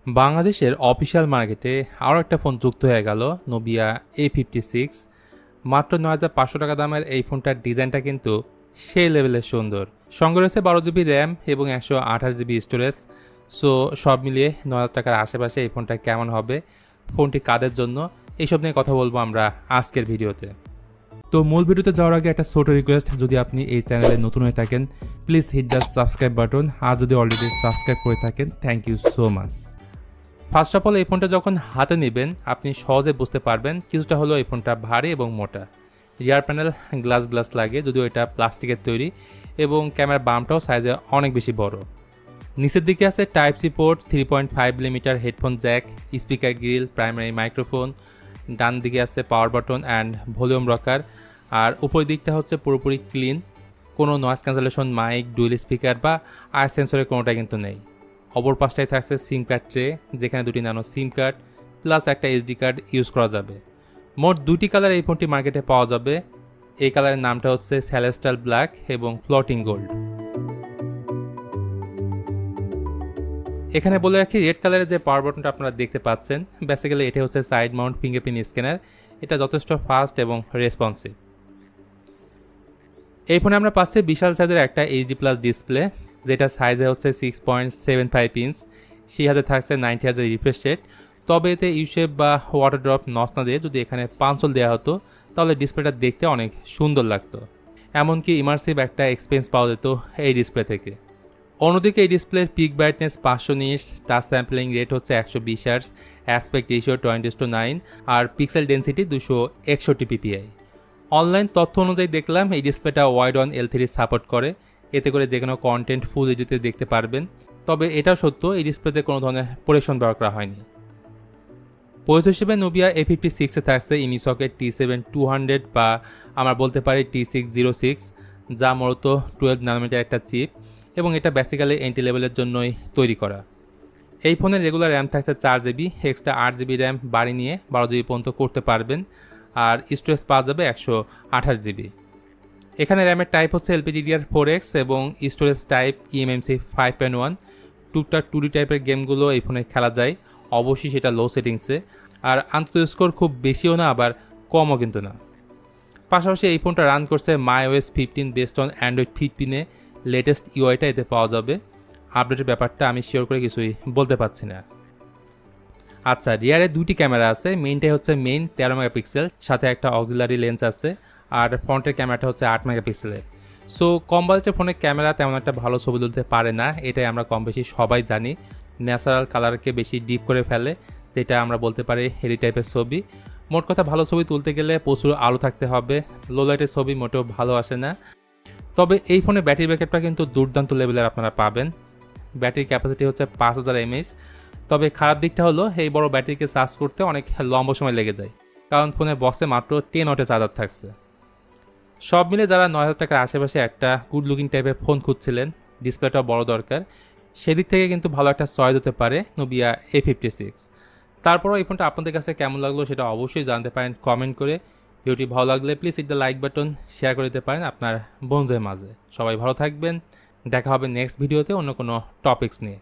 বাংলাদেশের অফিসিয়াল মার্কেটে আরও একটা ফোন যুক্ত হয়ে গেল, নোবিয়া A56। মাত্র ৯,৫০০ টাকা দামের এই ফোনটার ডিজাইনটা কিন্তু সেই লেভেলের সুন্দর। সঙ্গে রয়েছে 12 GB র্যাম এবং 128 GB স্টোরেজ। সো সব মিলিয়ে ৯,০০০ টাকার আশেপাশে এই ফোনটা কেমন হবে, ফোনটি কাদের জন্য, এইসব নিয়ে কথা বলবো আমরা আজকের ভিডিওতে। তো মূল ভিডিওতে যাওয়ার আগে একটা ছোট রিকোয়েস্ট, যদি আপনি এই চ্যানেলে নতুন হয়ে থাকেন please hit the subscribe button, আর যদি অলরেডি সাবস্ক্রাইব করে থাকেন thank you so much. First of all, এই ফোনটা যখন হাতে নেবেন আপনি সহজে বুঝতে পারবেন কিছুটা হলো এই ফোনটা ভারী এবং মোটা। রিয়ার প্যানেল গ্লাস লাগে, যদিও এটা প্লাস্টিকের তৈরি, এবং ক্যামেরার বামটাও সাইজে অনেক বেশি বড়। নিচের দিকে আছে type C port, 3.5mm headphone jack, speaker grille, primary microphone. ডান দিকে আছে power button and volume rocker. আর উপরের দিকটা হচ্ছে পুরোপুরি ক্লিন, কোনো noise cancellation mic, dual speaker বা আই সেন্সরের কোনোটা কিন্তু নেই। অপর পাশটায় থাকছে সিম কার্ড ট্রে, যেখানে দুটি ন্যানো সিম কার্ড প্লাস একটা এসডি কার্ড ইউজ করা যাবে। মোট দুটি কালার এই ফোনটি মার্কেটে পাওয়া যাবে। এই কালারের নামটা হচ্ছে সেলেস্টাল ব্ল্যাক এবং ফ্লোটিং গোল্ড। এখানে বলে রাখি, রেড কালারের যে পাওয়ার বাটনটা আপনারা দেখতে পাচ্ছেন, বেসিক্যালি এটা হচ্ছে সাইড মাউন্ট ফিঙ্গারপ্রিন্ট স্ক্যানার। এটা যথেষ্ট ফাস্ট এবং রেসপন্সিভ। এই ফোনে আমরা পাচ্ছি বিশাল সাইজের একটা এইচডি প্লাস ডিসপ্লে, যেটা সাইজে হচ্ছে 6.75 ইঞ্চ। সেই হাতে থাকছে 90 Hz রিফ্রেশ রেট। তবে এতে ইউশেপ বা ওয়াটার ড্রপ নস না দিয়ে যদি এখানে পাঞ্চল দেওয়া হতো তাহলে ডিসপ্লেটা দেখতে অনেক সুন্দর লাগতো। এমনকি ইমার্সিভ একটা এক্সপিরিয়েন্স পাওয়া যেত এই ডিসপ্লে থেকে। অন্যদিকে এই ডিসপ্লের pick brightness 500 nits, touch sampling rate হচ্ছে 120 Hz, অ্যাসপেক্ট রেশিও 20:9, আর পিক্সেল ডেন্সিটি 261 ppi। অনলাইন তথ্য অনুযায়ী দেখলাম এই ডিসপ্লেটা ওয়াইড অন L3 সাপোর্ট করে, এতে করে যে কোনো কন্টেন্ট ফুল এইচডিতে দেখতে পারবেন। তবে এটাও সত্য, এই ডিসপ্লেতে কোনো ধরনের প্রোটেকশন ব্যবহার করা হয়নি। প্রসেসর হিসেবে নোবিয়া A56 এ থাকছে ইনিসকের T7-200 বা আমরা বলতে পারি T606, যা মূলত 12nm একটা চিপ, এবং এটা বেসিক্যালি এন্ট্রি লেভেলের জন্যই তৈরি করা। এই ফোনের রেগুলার র্যাম থাকছে 4GB, এক্সট্রা 8GB র্যাম বাড়ি নিয়ে 12GB পর্যন্ত করতে পারবেন। আর স্টোরেজ পাওয়া যাবে 128GB। এখানে র্যামের টাইপ হচ্ছে LPDDR4X এবং স্টোরেজ টাইপ eMMC 5.1। টুকটাক 2D টাইপের গেমগুলো এই ফোনে খেলা যায়, অবশ্যই সেটা লো সেটিংসে। আর আন্তর্জাতিক স্কোর খুব বেশিও না আবার কমও কিন্তু না। পাশাপাশি এই ফোনটা রান করছে MyOS 15 বেসড অন অ্যান্ড্রয়েড 15-এ। লেটেস্ট ইউআইটা এতে পাওয়া যাবে। আপডেটের ব্যাপারটা আমি শিওর করে কিছুই বলতে পারছি না। আচ্ছা, রিয়ারে দুটি ক্যামেরা আছে। মেইনটাই হচ্ছে মেইন 13 মেগাপিক্সেল, সাথে একটা অক্সিলারি লেন্স আছে। আর ফ্রন্টের ক্যামেরাটা হচ্ছে 8 মেগাপিক্সেলের। সো কম বাজেটের ফোনের ক্যামেরা তেমন একটা ভালো ছবি তুলতে পারে না, এটাই আমরা কম বেশি সবাই জানি। ন্যাচারাল কালারকে বেশি ডিপ করে ফেলে, যেটা আমরা বলতে পারি হেরি টাইপের ছবি। মোট কথা, ভালো ছবি তুলতে গেলে প্রচুর আলো থাকতে হবে, লো লাইটের ছবি মোটেও ভালো আসে না। তবে এই ফোনে ব্যাটারি ব্যাকআপটা কিন্তু দুর্দান্ত লেভেলের আপনারা পাবেন। ব্যাটারি ক্যাপাসিটি হচ্ছে 5000 mAh। তবে খারাপ দিকটা হলো এই বড় ব্যাটারিকে চার্জ করতে অনেক লম্বা সময় লেগে যায়, কারণ ফোনের বক্সে মাত্র 10 ওয়াটের চার্জার থাকছে। সব মিলে যারা ৯,০০০ টাকার আশেপাশে একটা গুড লুকিং টাইপের ফোন খুঁজছিলেন, ডিসপ্লেটা বড় দরকার, সেদিক থেকে কিন্তু ভালো একটা চয়েস হতে পারে নোবিয়া A56। তারপরও এই ফোনটা আপনাদের কাছে কেমন লাগলো সেটা অবশ্যই জানতে পারেন কমেন্ট করে। ভিডিওটি ভালো লাগলে please hit the like button, share করে দিতে পারেন আপনার বন্ধুদের মাঝে। সবাই ভালো থাকবেন, দেখা হবে নেক্সট ভিডিওতে অন্য কোনো টপিকস নিয়ে।